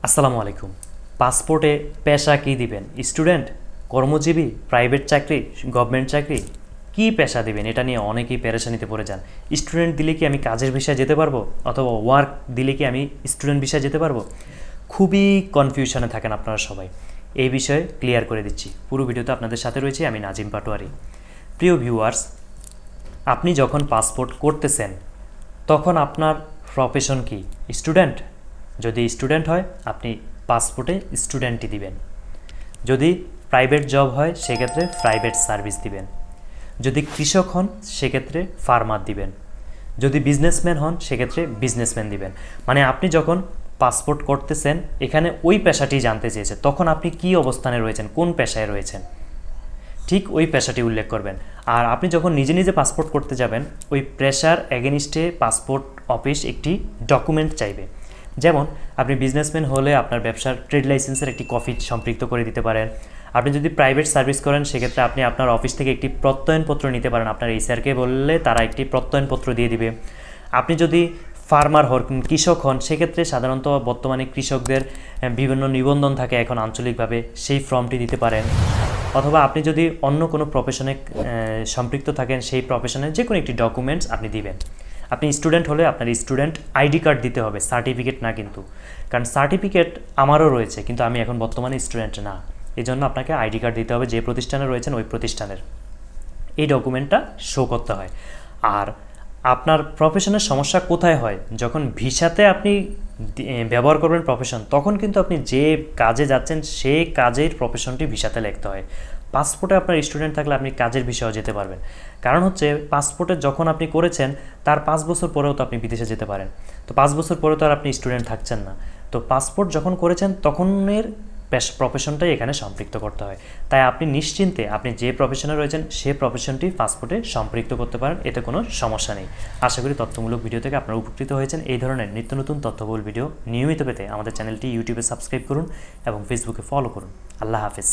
আসসালামু আলাইকুম। পাসপোর্টে পেশা কি দিবেন? স্টুডেন্ট, কর্মজীবী, প্রাইভেট চাকরি, গভর্নমেন্ট চাকরি, কি পেশা দিবেন এটা নিয়ে অনেকেই পেরেশানিতে পড়ে যান। স্টুডেন্ট দিলে কি আমি কাজের ভিসায় যেতে পারবো, অথবা ওয়ার্ক দিলে কি আমি স্টুডেন্ট ভিসায় যেতে পারবো? খুবই কনফিউশনে থাকেন আপনারা সবাই। এই বিষয়ে ক্লিয়ার করে দিচ্ছি। পুরো ভিডিওতে আপনাদের সাথে রয়েছে আমি নাজিম পাটোয়ারি। প্রিয় ভিউয়ার্স, আপনি যখন পাসপোর্ট করতেছেন তখন আপনার প্রফেশন কি? স্টুডেন্ট? যদি স্টুডেন্ট হয় আপনি পাসপোর্টে স্টুডেন্টই দিবেন। যদি প্রাইভেট জব হয় সেক্ষেত্রে প্রাইভেট সার্ভিস দিবেন। যদি কৃষক হন সেক্ষেত্রে ফার্মার দিবেন। যদি বিজনেসম্যান হন সেক্ষেত্রে বিজনেসম্যান দিবেন। মানে আপনি যখন পাসপোর্ট করতেছেন এখানে ওই পেশাটি জানতে চেয়েছে, তখন আপনি কি অবস্থানে রয়েছেন, কোন পেশায় রয়েছেন, ঠিক ওই পেশাটি উল্লেখ করবেন। আর আপনি যখন নিজে নিজে পাসপোর্ট করতে যাবেন ওই পেশার এগেনিস্টে পাসপোর্ট অফিস একটি ডকুমেন্ট চাইবে। যেমন আপনি বিজনেসম্যান হলে আপনার ব্যবসার ট্রেড লাইসেন্সের একটি কপি সম্পৃক্ত করে দিতে পারেন। আপনি যদি প্রাইভেট সার্ভিস করেন সেক্ষেত্রে আপনি আপনার অফিস থেকে একটি প্রত্যয়নপত্র নিতে পারেন। আপনার এইচআরকে বললে তারা একটি প্রত্যয়নপত্র দিয়ে দিবে। আপনি যদি ফার্মার হন, কৃষক হন, সেক্ষেত্রে সাধারণত বর্তমানে কৃষকদের বিভিন্ন নিবন্ধন থাকে এখন আঞ্চলিকভাবে, সেই ফর্মটি দিতে পারেন। অথবা আপনি যদি অন্য কোনো প্রফেশনে সম্পৃক্ত থাকেন সেই প্রফেশনের যে কোনো একটি ডকুমেন্টস আপনি দিবেন। আপনি স্টুডেন্ট হলে আপনার স্টুডেন্ট আইডি কার্ড দিতে হবে, সার্টিফিকেট না কিন্তু। কারণ সার্টিফিকেট আমারও রয়েছে কিন্তু আমি এখন বর্তমানে স্টুডেন্ট না, এই জন্য আপনাকে আইডি কার্ড দিতে হবে। যে প্রতিষ্ঠানে রয়েছেন ওই প্রতিষ্ঠানের এই ডকুমেন্টটা শো করতে হয়। আর আপনার প্রফেশনের সমস্যা কোথায় হয়? যখন ভিসাতে আপনি ব্যবহার করবেন প্রফেশন, তখন কিন্তু আপনি যে কাজে যাচ্ছেন সেই কাজের প্রফেশনটি ভিসাতে লিখতে হয়। পাসপোর্টে আপনার স্টুডেন্ট থাকলে আপনি কাজের বিষয়েও যেতে পারবেন। কারণ হচ্ছে পাসপোর্টে যখন আপনি করেছেন তার 5 বছর পরেও তো আপনি বিদেশে যেতে পারেন। তো 5 বছর পরে তো আর আপনি স্টুডেন্ট থাকছেন না। তো পাসপোর্ট যখন করেছেন তখনের প্রফেশনটাই এখানে সম্পৃক্ত করতে হয়। তাই আপনি নিশ্চিন্তে আপনি যে প্রফেশনে রয়েছেন সেই প্রফেশনটি পাসপোর্টে সম্পৃক্ত করতে পারেন, এতে কোনো সমস্যা নেই। আশা করি তথ্যমূলক ভিডিও থেকে আপনারা উপকৃত হয়েছেন। এই ধরনের নিত্য নতুন তথ্যবহুল ভিডিও নিয়মিত পেতে আমাদের চ্যানেলটি ইউটিউবে সাবস্ক্রাইব করুন এবং ফেসবুকে ফলো করুন। আল্লাহ হাফেজ।